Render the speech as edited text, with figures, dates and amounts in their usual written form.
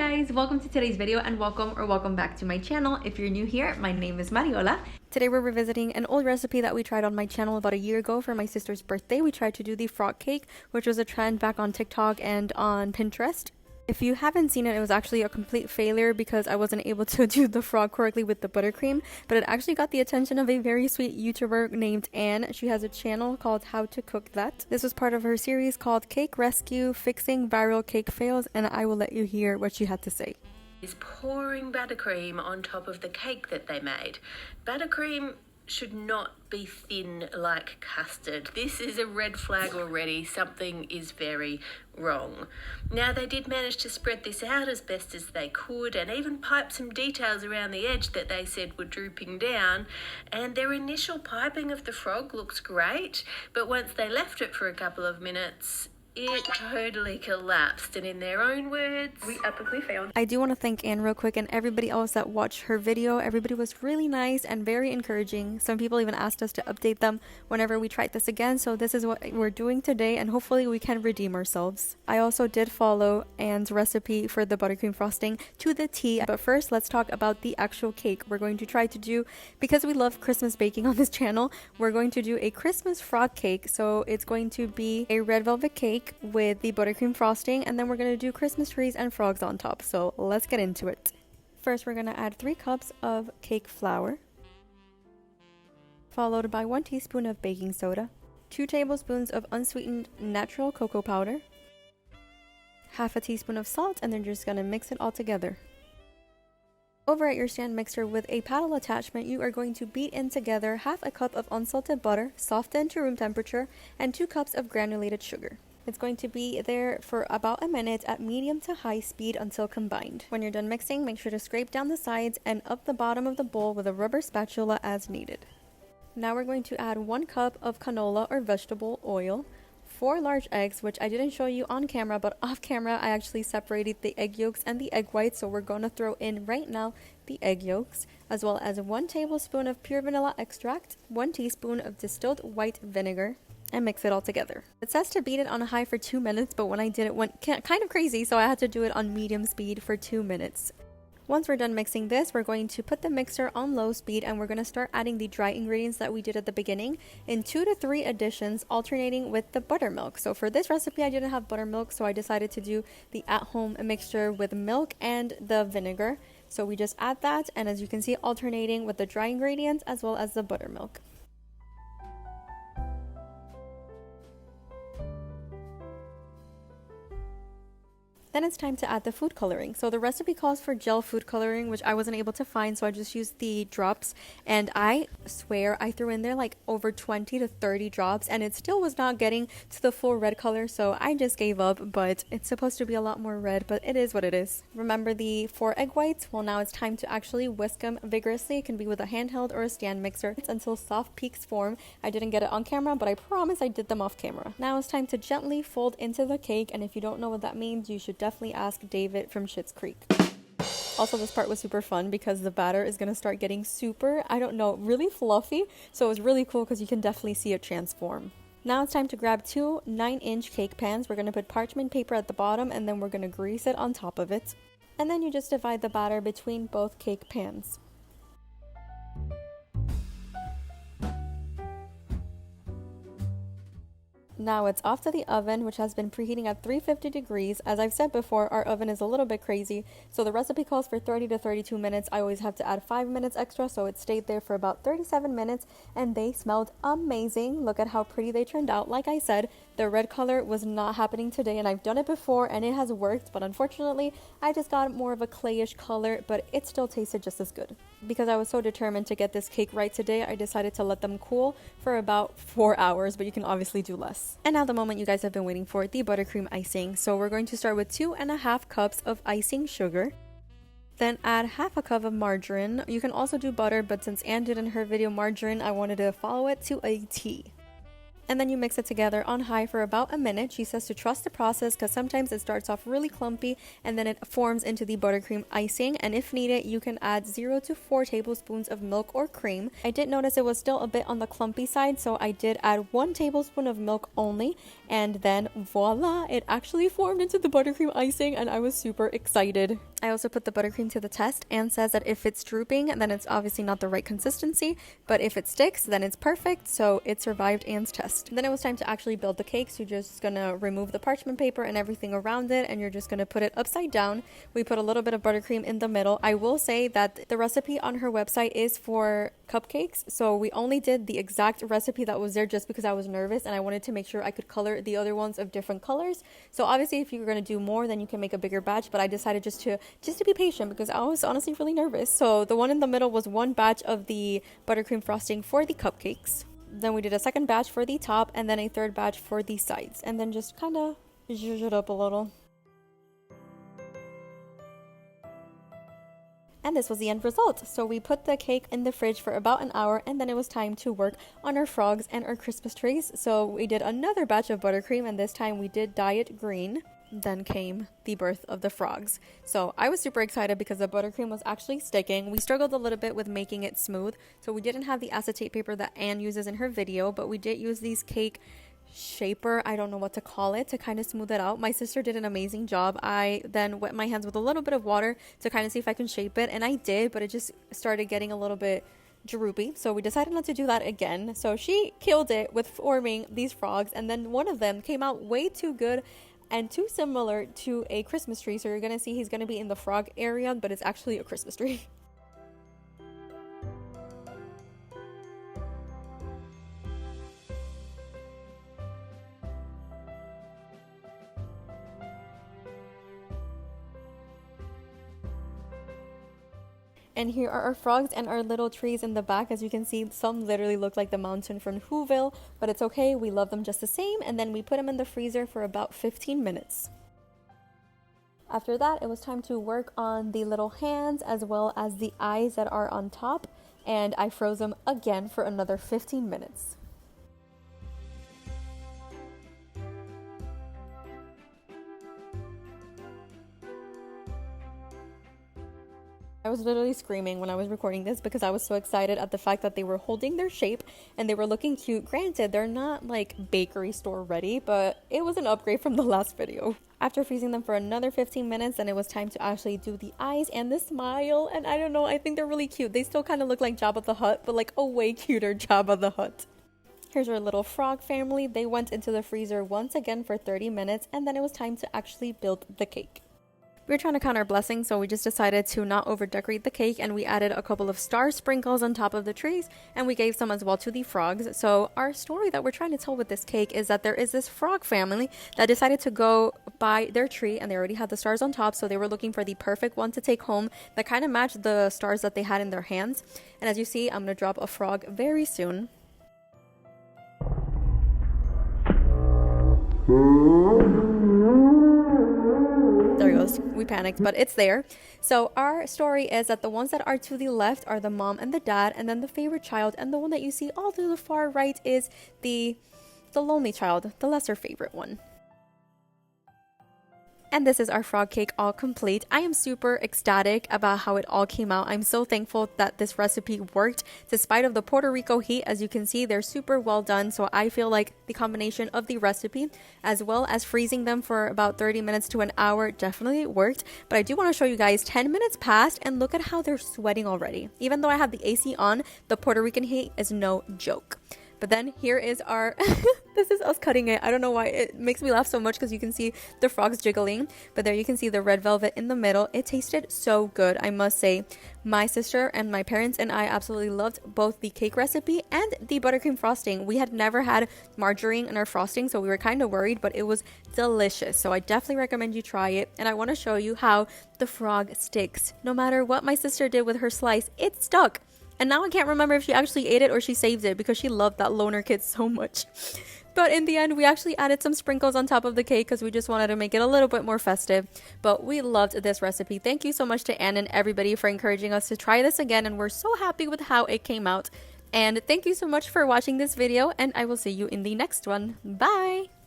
guys, welcome to today's video and welcome back to my channel. If you're new here, my name is Mariola. Today we're revisiting an old recipe that we tried on my channel about a year ago for my sister's birthday. We tried to do the frog cake, which was a trend back on TikTok and on Pinterest. If you haven't seen it, it was actually a complete failure because I wasn't able to do the frog correctly with the buttercream, but it actually got the attention of a very sweet YouTuber named Anne. She has a channel called How to Cook That. This was part of her series called Cake Rescue, Fixing Viral Cake Fails, and I will let you hear what she had to say. Is pouring buttercream on top of the cake that they made. Buttercream should not be thin like custard. This is a red flag already. Something is very wrong. Now, they did manage to spread this out as best as they could and even pipe some details around the edge that they said were drooping down, and their initial piping of the frog looks great, but once they left it for a couple of minutes, it totally collapsed, and in their own words, we epically failed. I do want to thank Anne real quick and everybody else that watched her video. Everybody was really nice and very encouraging. Some people even asked us to update them whenever we tried this again, so this is what we're doing today and hopefully we can redeem ourselves. I also did follow Anne's recipe for the buttercream frosting to the T, but first let's talk about the actual cake. We're going to try to do, because we love Christmas baking on this channel, we're going to do a Christmas frog cake. So it's going to be a red velvet cake with the buttercream frosting, and then we're going to do Christmas trees and frogs on top. So let's get into it. First, we're going to add 3 cups of cake flour, followed by 1 teaspoon of baking soda, 2 tablespoons of unsweetened natural cocoa powder, half a teaspoon of salt, and then you're just going to mix it all together. Over at your stand mixer with a paddle attachment, you are going to beat in together half a cup of unsalted butter, softened to room temperature, and 2 cups of granulated sugar. It's going to be there for about a minute at medium to high speed until combined. When you're done mixing, make sure to scrape down the sides and up the bottom of the bowl with a rubber spatula as needed. Now we're going to add 1 cup of canola or vegetable oil, 4 large eggs, which I didn't show you on camera, but off camera I actually separated the egg yolks and the egg whites, so we're going to throw in right now the egg yolks, as well as 1 tablespoon of pure vanilla extract, 1 teaspoon of distilled white vinegar, and mix it all together. It says to beat it on high for 2 minutes, but when I did it went kind of crazy, so I had to do it on medium speed for 2 minutes. Once we're done mixing this, we're going to put the mixer on low speed and we're going to start adding the dry ingredients that we did at the beginning in 2 to 3 additions, alternating with the buttermilk. So for this recipe, I didn't have buttermilk, so I decided to do the at-home mixture with milk and the vinegar. So we just add that, and as you can see, alternating with the dry ingredients as well as the buttermilk. Then it's time to add the food coloring. So the recipe calls for gel food coloring, which I wasn't able to find, so I just used the drops. And I swear I threw in there like over 20 to 30 drops, and it still was not getting to the full red color, so I just gave up. But it's supposed to be a lot more red, but it is what it is. Remember the 4 egg whites? Well, now it's time to actually whisk them vigorously. It can be with a handheld or a stand mixer. It's until soft peaks form. I didn't get it on camera, but I promise I did them off camera. Now it's time to gently fold into the cake, and if you don't know what that means, you should definitely ask David from Schitt's Creek. Also, this part was super fun because the batter is going to start getting super, I don't know, really fluffy. So it was really cool because you can definitely see it transform. Now it's time to grab 2 9-inch cake pans. We're going to put parchment paper at the bottom and then we're going to grease it on top of it. And then you just divide the batter between both cake pans. Now it's off to the oven, which has been preheating at 350 degrees. As I've said before, our oven is a little bit crazy, so the recipe calls for 30 to 32 minutes. I always have to add 5 minutes extra, so it stayed there for about 37 minutes, and they smelled amazing. Look at how pretty they turned out. Like I said, the red color was not happening today, and I've done it before, and it has worked, but unfortunately, I just got more of a clayish color, but it still tasted just as good. Because I was so determined to get this cake right today, I decided to let them cool for about 4 hours, but you can obviously do less. And now the moment you guys have been waiting for, the buttercream icing. So we're going to start with 2.5 cups of icing sugar. Then add half a cup of margarine. You can also do butter, but since Anne did in her video margarine, I wanted to follow it to a T. And then you mix it together on high for about a minute. She says to trust the process because sometimes it starts off really clumpy and then it forms into the buttercream icing. And if needed, you can add 0 to 4 tablespoons of milk or cream. I did notice it was still a bit on the clumpy side, so I did add 1 tablespoon of milk only. And then voila, it actually formed into the buttercream icing and I was super excited. I also put the buttercream to the test and says that if it's drooping, then it's obviously not the right consistency, but if it sticks, then it's perfect. So it survived Anne's test. Then it was time to actually build the cake. So you're just gonna remove the parchment paper and everything around it, and you're just gonna put it upside down. We put a little bit of buttercream in the middle. I will say that the recipe on her website is for cupcakes, so we only did the exact recipe that was there just because I was nervous and I wanted to make sure I could color the other ones of different colors. So obviously if you're going to do more, then you can make a bigger batch, but I decided just to be patient because I was honestly really nervous. So the one in the middle was one batch of the buttercream frosting for the cupcakes. Then we did a second batch for the top, and then a third batch for the sides, and then just kind of zhuzh it up a little. And this was the end result. So we put the cake in the fridge for about an hour, and then it was time to work on our frogs and our Christmas trees. So we did another batch of buttercream, and this time we did diet green. Then came the birth of the frogs. So I was super excited because the buttercream was actually sticking. We struggled a little bit with making it smooth, so we didn't have the acetate paper that Anne uses in her video, but we did use these cake shaper, I don't know what to call it, to kind of smooth it out. My sister did an amazing job. I then wet my hands with a little bit of water to kind of see if I can shape it, and I did, but it just started getting a little bit droopy, so we decided not to do that again. So she killed it with forming these frogs, and then one of them came out way too good and too similar to a Christmas tree. So you're gonna see he's gonna be in the frog area, but it's actually a Christmas tree. And here are our frogs and our little trees in the back. As you can see, some literally look like the mountain from Whoville, but it's okay. We love them just the same. And then we put them in the freezer for about 15 minutes. After that, it was time to work on the little hands as well as the eyes that are on top. And I froze them again for another 15 minutes. I was literally screaming when I was recording this because I was so excited at the fact that they were holding their shape and they were looking cute. Granted, they're not like bakery store ready, but it was an upgrade from the last video. After freezing them for another 15 minutes, then it was time to actually do the eyes and the smile. And I don't know, I think they're really cute. They still kind of look like Jabba the Hutt, but like a way cuter Jabba the Hutt. Here's our little frog family. They went into the freezer once again for 30 minutes, and then it was time to actually build the cake. We were trying to count our blessings, so we just decided to not over decorate the cake, and we added a couple of star sprinkles on top of the trees, and we gave some as well to the frogs. So our story that we're trying to tell with this cake is that there is this frog family that decided to go buy their tree, and they already had the stars on top, so they were looking for the perfect one to take home that kind of matched the stars that they had in their hands. And as you see, I'm gonna drop a frog very soon. There he goes. We panicked, but it's there. So our story is that the ones that are to the left are the mom and the dad, and then the favorite child, and the one that you see all to the far right is the lonely child, the lesser favorite one. And this is our frog cake all complete. I am super ecstatic about how it all came out. I'm so thankful that this recipe worked despite of the Puerto Rico heat. As you can see, they're super well done. So I feel like the combination of the recipe as well as freezing them for about 30 minutes to an hour definitely worked. But I do want to show you guys 10 minutes passed and look at how they're sweating already. Even though I have the AC on, the Puerto Rican heat is no joke. But then here is our, this is us cutting it. I don't know why it makes me laugh so much because you can see the frogs jiggling. But there you can see the red velvet in the middle. It tasted so good, I must say. My sister and my parents and I absolutely loved both the cake recipe and the buttercream frosting. We had never had margarine in our frosting, so we were kind of worried, but it was delicious. So I definitely recommend you try it. And I want to show you how the frog sticks. No matter what my sister did with her slice, it stuck. And now I can't remember if she actually ate it or she saved it because she loved that loner kid so much. But in the end, we actually added some sprinkles on top of the cake because we just wanted to make it a little bit more festive. But we loved this recipe. Thank you so much to Anne and everybody for encouraging us to try this again. And we're so happy with how it came out. And thank you so much for watching this video. And I will see you in the next one. Bye!